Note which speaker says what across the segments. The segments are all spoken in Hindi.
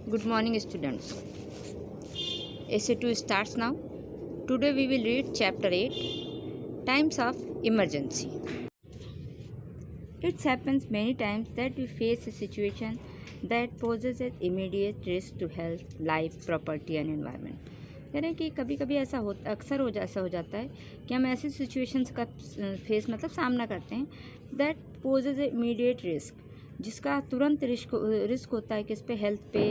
Speaker 1: Good morning, students. Essay 2 starts now. Today we will read chapter 8, Times of Emergency. It happens many times that we face a situation that poses an immediate risk to health, life, property and environment. कह रहे हैं कि कभी कभी अक्सर ऐसा हो जाता है कि हम ऐसी सिचुएशंस का सामना करते हैं that poses a immediate risk, जिसका तुरंत रिस्क होता है कि इस पे हेल्थ पे,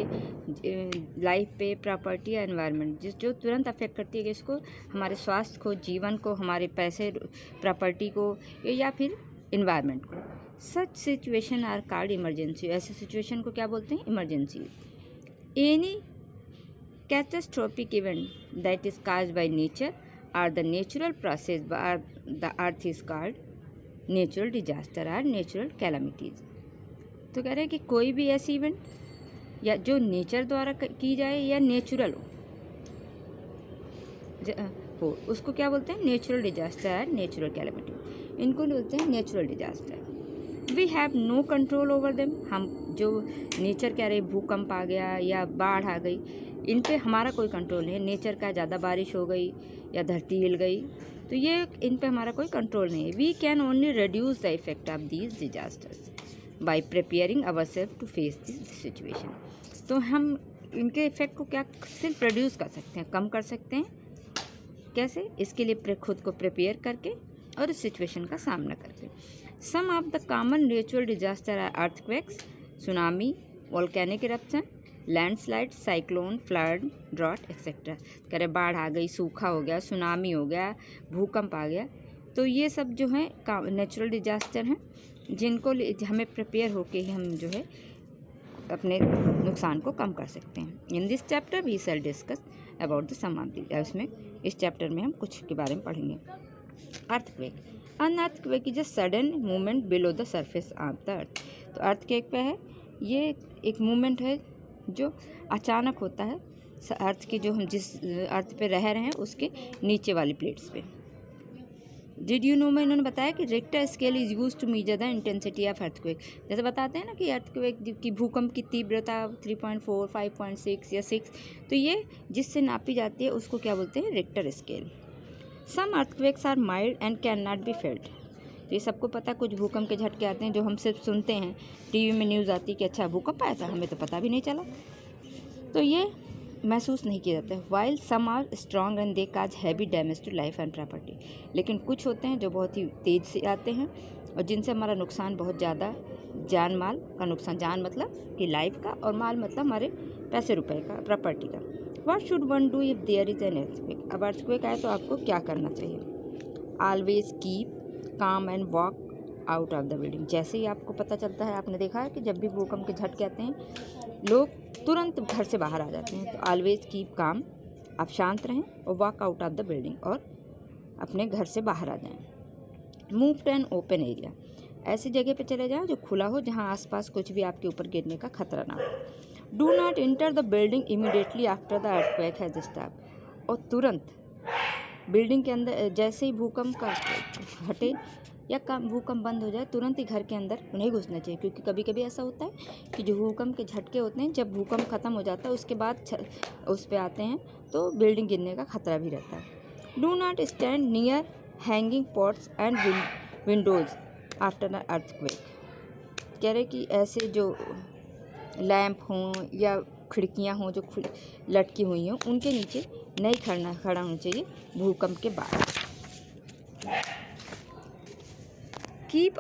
Speaker 1: लाइफ पे, प्रॉपर्टी या एनवायरनमेंट, जो तुरंत अफेक्ट करती है कि इसको हमारे स्वास्थ्य को, जीवन को, हमारे पैसे, प्रॉपर्टी को या फिर इन्वायरमेंट को. Such situation are called emergency. ऐसे सिचुएशन को क्या बोलते हैं? Emergency. Any catastrophic event that is caused by nature or the natural process by the earth is called natural disaster or natural calamities. तो कह रहे हैं कि कोई भी ऐसी इवेंट या जो नेचर द्वारा की जाए या नेचुरल हो उसको क्या बोलते हैं? नेचुरल डिजास्टर और नेचुरल कैलामिटी. इनको बोलते हैं natural disaster. We have no control over them. हम जो नेचर कह रहे, भूकंप आ गया या बाढ़ आ गई, इन पे हमारा कोई कंट्रोल नहीं है. नेचर का ज़्यादा बारिश हो गई या धरती हिल गई तो ये इन पे हमारा कोई कंट्रोल नहीं है. We can only reduce the effect of these disasters by preparing ourselves to face this situation. तो हम इनके इफेक्ट को क्या सिर्फ रिड्यूस कर सकते हैं, कम कर सकते हैं. कैसे? इसके लिए खुद को प्रिपेयर करके और इस सिचुएशन का सामना करके. Some of the common natural disaster are earthquakes, tsunami, volcanic eruption, landslide, cyclone, flood, drought etcetera. कह रहे बाढ़ आ गई, सूखा हो गया, सुनामी हो गया, भूकंप आ गया. तो ये सब जो है नेचुरल डिजास्टर हैं जिनको हमें प्रिपेयर होके ही हम जो है अपने नुकसान को कम कर सकते हैं. In this chapter we shall discuss about the some of the. इसमें इस चैप्टर में हम कुछ के बारे में पढ़ेंगे. Earthquake. An earthquake is a sudden movement below the surface of the earth. तो अर्थक्वेक पे है, ये एक मूवमेंट है जो अचानक होता है अर्थ की, जो हम जिस अर्थ पे रह रहे हैं उसके नीचे वाली प्लेट्स पे. डिड यू नो में इन्होंने बताया कि Richter scale is use to measure the intensity of earthquake. जैसे बताते हैं ना कि अर्थक्वेक की भूकंप की तीव्रता 3.4, 5.6 या 6, तो ये जिससे नापी जाती है उसको क्या बोलते हैं? Richter scale. Some earthquakes are mild and can not be felt. तो ये सबको पता, कुछ भूकंप के झटके आते हैं जो हम सिर्फ सुनते हैं, टीवी में न्यूज़ आती है कि अच्छा भूकंप आया था, हमें तो पता भी नहीं चला, तो ये महसूस नहीं किया जाता है. While some are strong and they cause heavy damage to life and property. लेकिन कुछ होते हैं जो बहुत ही तेज़ से आते हैं और जिनसे हमारा नुकसान बहुत ज़्यादा, जान माल का नुकसान. जान मतलब कि लाइफ का, और माल मतलब हमारे पैसे रुपए का, प्रॉपर्टी का. What should one do if there is an earthquake. अब अर्थक्वेक आए तो आपको क्या करना चाहिए? Always keep calm and walk out of the building. जैसे ही आपको पता चलता है, आपने देखा है कि जब भी भूकंप के झटके आते हैं लोग तुरंत घर से बाहर आ जाते हैं. तो ऑलवेज कीप काम, आप शांत रहें, और walk out of the building, और अपने घर से बाहर आ जाएं. Move to an open area. ऐसी जगह पे चले जाएं जो खुला हो, जहां आसपास कुछ भी आपके ऊपर गिरने का खतरा ना हो. Do not enter the building immediately after the earthquake has stopped. और तुरंत बिल्डिंग के अंदर जैसे ही भूकंप का हटे या भूकंप बंद हो जाए, तुरंत ही घर के अंदर नहीं घुसना चाहिए. क्योंकि कभी कभी ऐसा होता है कि जो भूकंप के झटके होते हैं, जब भूकंप ख़त्म हो जाता है उसके बाद उस पे आते हैं तो बिल्डिंग गिरने का खतरा भी रहता है. Do not stand near hanging pots and Windows after a earthquake. कह रहे कि ऐसे जो लैंप हों या खिड़कियां हों जो लटकी हुई हों, उनके नीचे नहीं खड़ा होना चाहिए भूकंप के बाद. Keep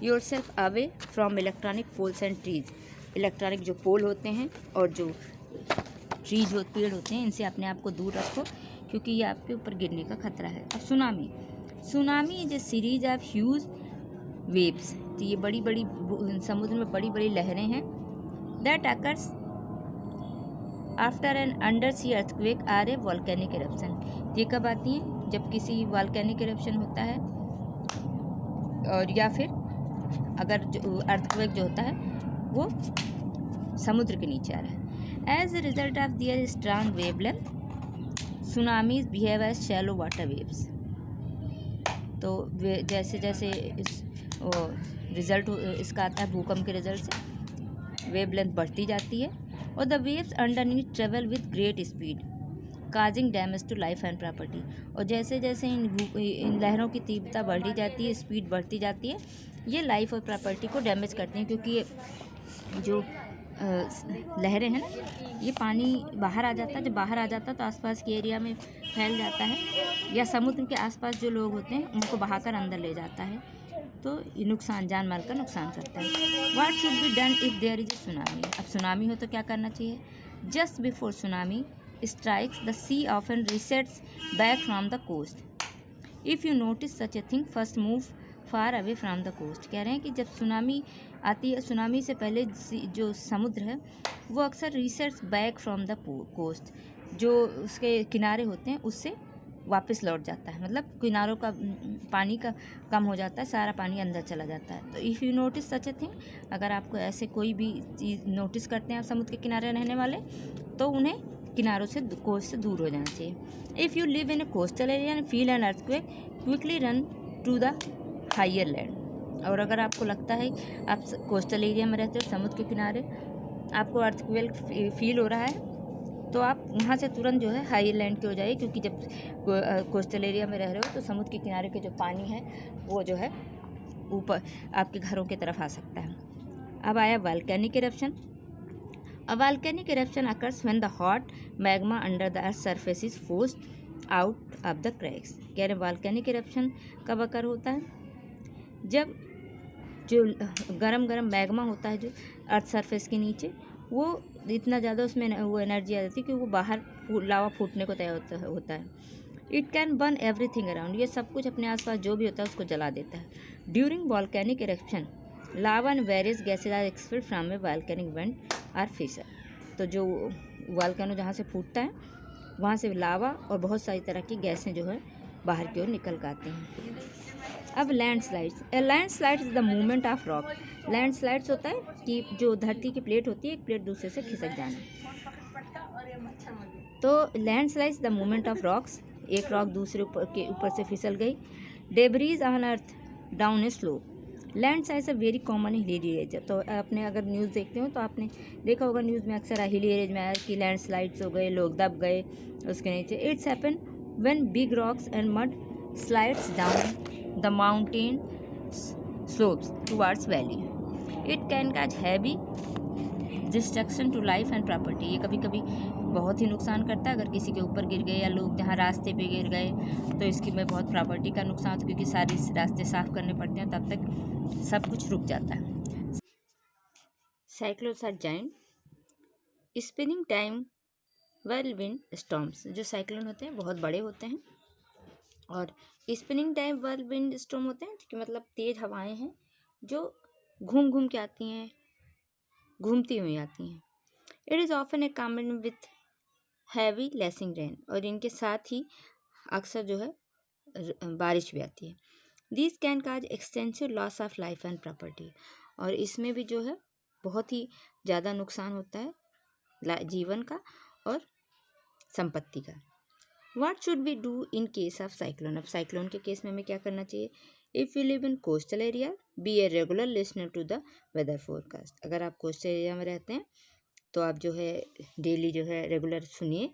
Speaker 1: yourself away from electronic poles and trees. Electronic जो पोल होते हैं और जो ट्रीज पेड़ होते हैं, इनसे अपने आप को दूर रखो, क्योंकि ये आपके ऊपर गिरने का खतरा है. अब tsunami. Tsunami is a series of huge waves. तो ये बड़ी बड़ी समुद्र में बड़ी बड़ी लहरें हैं. That occurs after an under sea earthquake or a volcanic eruption. ये कब आती हैं? जब किसी वॉल्केनिक इरप्शन होता है, और या फिर अगर जो अर्थक्वेक जो होता है वो समुद्र के नीचे आ रहा है. As a result of their strong wavelength, tsunamis behave as shallow water waves. तो जैसे जैसे इस रिज़ल्ट इसका आता है भूकंप के रिजल्ट से, वेवलेंथ बढ़ती जाती है और the waves underneath travel with great speed causing damage to life and property. और जैसे जैसे इन लहरों की तीव्रता बढ़ती जाती है, स्पीड बढ़ती जाती है, ये लाइफ और प्रॉपर्टी को डैमेज करती हैं, क्योंकि ये जो लहरें हैं ना, ये पानी बाहर आ जाता है। जब बाहर आ जाता है तो आसपास के एरिया में फैल जाता है, या समुद्र के आसपास जो लोग होते हैं उनको बहाकर अंदर ले जाता है, तो ये नुकसान, जान माल का नुकसान करता है। What should be done if there is a tsunami. अब सुनामी हो तो क्या करना चाहिए? Just before tsunami strikes the sea often recedes back from the coast. If you notice such a thing first move far away from the coast. कह रहे हैं कि जब सुनामी आती है, सुनामी से पहले जो समुद्र है वो अक्सर recedes back from the coast, जो उसके किनारे होते हैं उससे वापस लौट जाता है। मतलब किनारों का पानी का कम हो जाता है, सारा पानी अंदर चला जाता है। तो if you notice such a thing, अगर आपको ऐसे कोई भी चीज़ नोटिस करते हैं आप समुद्र के किनारे रहने वाले, तो उन्हें किनारों से, कोस्ट से दूर हो जाना चाहिए। If you live in a coastal area and feel an earthquake quickly run to the higher land. और अगर आपको लगता है आप कोस्टल एरिया में रहते हो, समुद्र के किनारे, आपको अर्थक्वेक फील हो रहा है, तो आप वहाँ से तुरंत जो है हाई लैंड के हो जाइए, क्योंकि जब कोस्टल एरिया में रह रहे हो तो समुद्र के किनारे के जो पानी है वो जो है ऊपर आपके घरों की तरफ आ सकता है। अब आया volcanic eruption. A volcanic eruption occurs when the hot magma under the earth surface is forced out of the cracks. कह रहे वॉल्केनिक इरप्शन कब अकर होता है? जब जो गरम गरम मैग्मा होता है जो अर्थ सरफेस के नीचे, वो इतना ज़्यादा उसमें वो एनर्जी आ जाती है कि वो बाहर लावा फूटने को तैयार होता है। It can burn everything around. ये सब कुछ अपने आसपास जो भी होता है उसको जला देता है। During volcanic eruption lava and various gases are expelled from a volcanic vent or fissure. तो जो वॉल्केनो जहाँ से फूटता है वहाँ से लावा और बहुत सारी तरह की गैसें जो है बाहर की ओर निकल कर आती हैं। अब landslides. Landslides is the movement of rock. Landslides होता है कि जो धरती की प्लेट होती है, एक प्लेट दूसरे से खिसक जाना। तो landslides the movement of rocks, एक रॉक दूसरे के ऊपर से फिसल गई। Debris on earth down a slope. Landslides are very common in hilly area. तो आपने अगर न्यूज़ देखते हो तो आपने देखा होगा न्यूज़ में अक्सर हिली एरिया में आया कि लैंडस्लाइड्स हो गए, लोग दब गए उसके नीचे। It's happen when big rocks and mud slides down the mountain slopes towards valley. It can cause heavy destruction to life and property. ये कभी कभी बहुत ही नुकसान करता है। अगर किसी के ऊपर गिर गए या लोग जहाँ रास्ते पे गिर गए तो इसकी में बहुत प्रॉपर्टी का नुकसान होता है, क्योंकि सारी रास्ते साफ करने पड़ते हैं, तब तक सब कुछ रुक जाता है। Cyclones are giant spinning time whirlwind storms. जो साइक्लोन होते हैं बहुत बड़े होते हैं, और स्पिनिंग टाइम व्हर्लविंड स्टॉर्म होते हैं कि मतलब तेज़ हवाएं हैं जो घूम घूम के आती हैं, घूमती हुई आती हैं। It is often A common with heavy lacing rain. और इनके साथ ही अक्सर जो है बारिश भी आती है। This can cause extensive loss of life and property. और इसमें भी जो है बहुत ही ज़्यादा नुकसान होता है जीवन का और संपत्ति का। What should be do in case of cyclone. अब साइक्लोन के केस में हमें क्या करना चाहिए? If you live in coastal area be a regular listener to the weather forecast. अगर आप कोस्टल एरिया में रहते हैं तो आप जो है डेली जो है रेगुलर सुनिए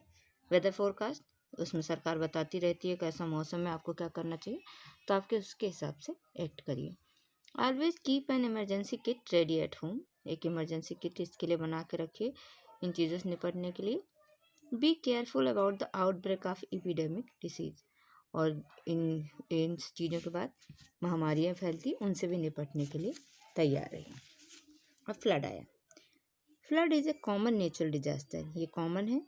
Speaker 1: वेदर फोरकास्ट। उसमें सरकार बताती रहती है कैसा मौसम है, आपको क्या करना चाहिए, तो आपके उसके हिसाब से एक्ट करिए। Always keep an emergency kit ready at home. एक इमरजेंसी किट इसके लिए बना के रखिए इन चीज़ों से निपटने के लिए। Be careful about the outbreak of epidemic disease. और इन चीज़ों के बाद महामारियाँ फैलती उनसे भी निपटने के लिए तैयार रहिए। अब फ्लड आया। Flood is a common natural disaster. ये कॉमन है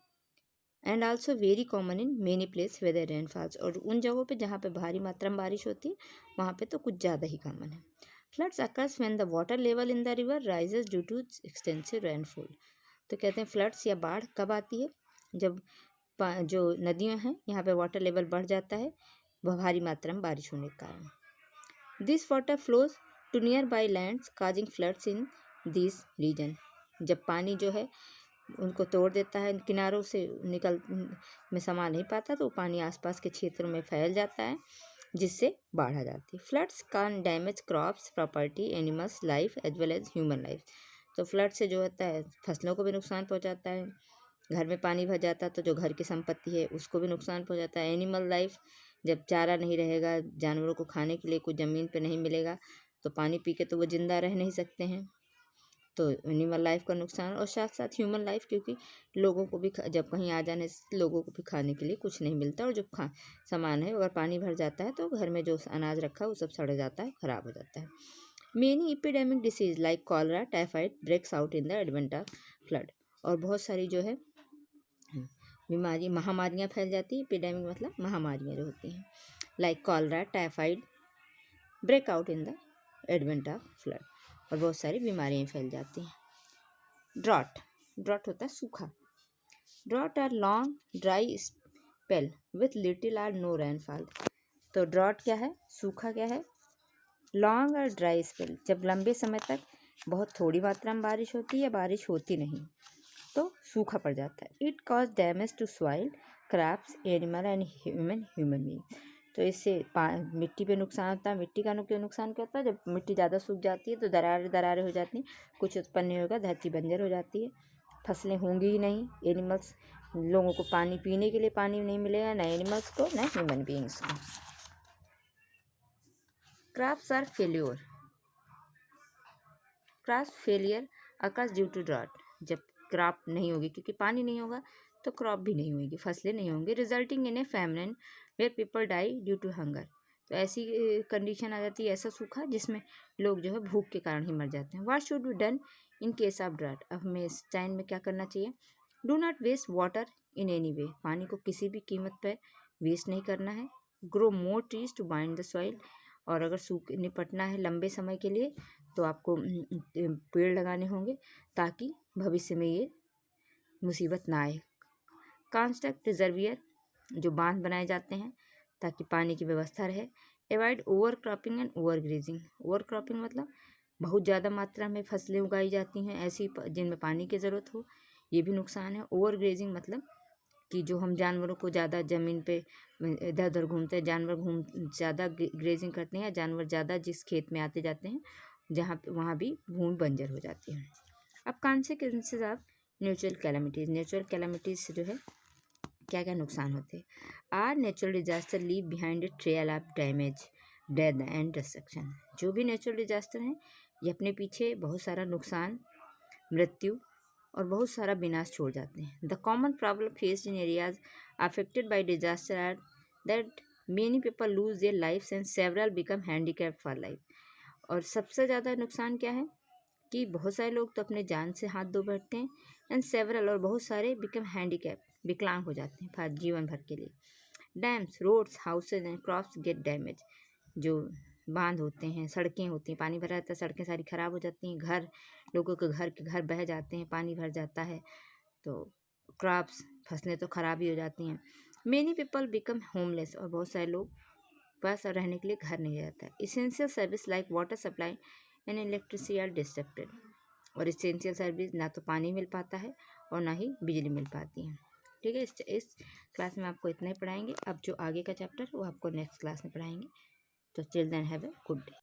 Speaker 1: and also very common in many place weather rainfalls. और उन जगहों पे जहाँ पे भारी मात्रा में बारिश होती है वहाँ पे तो कुछ ज़्यादा ही कॉमन है। Floods occurs when the water level in the river rises due to extensive rainfall. तो कहते हैं फ्लड्स या बाढ़ कब आती है? जब जो नदियाँ हैं यहाँ पे वाटर लेवल बढ़ जाता है भारी मात्रा में बारिश होने के कारण। This water flows to nearby lands causing floods in this region. जब पानी जो है उनको तोड़ देता है, किनारों से निकल में समा नहीं पाता, तो पानी आसपास के क्षेत्रों में फैल जाता है जिससे बाढ़ आ जाती है। Floods can damage crops, property, animals life as well as human life. तो फ्लड से जो होता है फसलों को भी नुकसान पहुंचाता है, घर में पानी भर जाता है तो जो घर की संपत्ति है उसको भी नुकसान पहुंचाता है। एनिमल लाइफ, जब चारा नहीं रहेगा, जानवरों को खाने के लिए कुछ ज़मीन पे नहीं मिलेगा तो पानी पी के तो वो ज़िंदा रह नहीं सकते हैं, तो एनिमल लाइफ का नुकसान। और साथ साथ ह्यूमन लाइफ, क्योंकि लोगों को भी जब कहीं आ जाने से लोगों को भी खाने के लिए कुछ नहीं मिलता, और जो सामान है अगर पानी भर जाता है तो घर में जो अनाज रखा है वो सब सड़ जाता है, ख़राब हो जाता है। Many epidemic disease like cholera typhoid breaks out in the advent of flood. और बहुत सारी जो है बीमारी महामारियाँ फैल जाती हैं। एपिडेमिक मतलब महामारियाँ जो होती हैं, like cholera typhoid break out in the advent of flood, और बहुत सारी बीमारियाँ फैल जाती हैं। ड्रॉट, ड्रॉट होता है सूखा। Drought are long dry spell with little or no rainfall. तो ड्रॉट क्या है, सूखा क्या है, लॉन्ग और ड्राई स्पेल, जब लंबे समय तक बहुत थोड़ी मात्रा में बारिश होती है या बारिश होती नहीं तो सूखा पड़ जाता है। It cause damage to soil, crops, animal and human being. तो इससे मिट्टी पे नुकसान होता है। मिट्टी का नुकसान क्या होता है, जब मिट्टी ज़्यादा सूख जाती है तो दरारें हो जाती हैं, कुछ उत्पन्न नहीं होगा, धरती बंजर हो जाती है, फसलें होंगी ही नहीं, एनिमल्स, लोगों को पानी पीने के लिए पानी नहीं मिलेगा, ना एनिमल्स को ना ह्यूमन बीइंग्स को। Crops are failure, crop failure occurs due to drought. जब क्रॉप नहीं होगी क्योंकि पानी नहीं होगा तो क्रॉप भी नहीं होगी, फसलें नहीं होंगी, resulting in a famine where people die due to hunger. तो ऐसी कंडीशन आ जाती है, ऐसा सूखा जिसमें लोग जो है भूख के कारण ही मर जाते हैं। What should be done in case of drought. अब हमें इस टाइम में क्या करना चाहिए, do not waste water in any way, पानी को किसी भी कीमत पर वेस्ट नहीं करना है। Grow more trees to bind the soil, और अगर सूख निपटना है लंबे समय के लिए तो आपको पेड़ लगाने होंगे ताकि भविष्य में ये मुसीबत ना आए। कंस्ट्रक्ट रिजर्वियर, जो बांध बनाए जाते हैं ताकि पानी की व्यवस्था रहे। Avoid over cropping and over grazing. Over cropping मतलब बहुत ज़्यादा मात्रा में फसलें उगाई जाती हैं ऐसी जिनमें पानी की ज़रूरत हो, ये भी नुकसान है। ओवर ग्रेजिंग मतलब कि जो हम जानवरों को ज़्यादा ज़मीन पे इधर उधर घूमते हैं, जानवर ज़्यादा ग्रेजिंग करते हैं, जानवर ज़्यादा जिस खेत में आते जाते हैं जहाँ वहाँ भी भूमि बंजर हो जाती है। अब consequences of natural calamities, natural calamities से जो है क्या क्या नुकसान होते हैं। Are natural disaster leave behind a trail of damage, death and destruction. जो भी नेचुरल डिजास्टर हैं ये अपने पीछे बहुत सारा नुकसान, मृत्यु और बहुत सारा विनाश छोड़ जाते हैं। The common problem faced in areas affected by disaster are that many people lose their life and several become handicap for life. और सबसे ज़्यादा नुकसान क्या है कि बहुत सारे लोग तो अपने जान से हाथ धो बैठते हैं, एंड सेवरल और बहुत सारे बिकम हैंडीकैप, विकलांग हो जाते हैं जीवन भर के लिए। Dams, roads, houses and crops get damage. जो बांध होते हैं, सड़कें होती हैं, पानी भरा रहता है, सड़कें सारी ख़राब हो जाती हैं, घर, लोगों के घर बह जाते हैं, पानी भर जाता है, तो क्रॉप्स, फसलें तो ख़राब ही हो जाती हैं। मेनी पीपल बिकम होमलेस, और बहुत सारे लोग पास रहने के लिए घर नहीं रहता है। Essential service like water supply and electricity are disturbed. और इसेंशियल सर्विस ना तो पानी मिल पाता है और ना ही बिजली मिल पाती है। ठीक है, इस क्लास में आपको इतना ही पढ़ाएंगे। अब जो आगे का चैप्टर वो आपको नेक्स्ट क्लास में पढ़ाएंगे। तो children have a good day.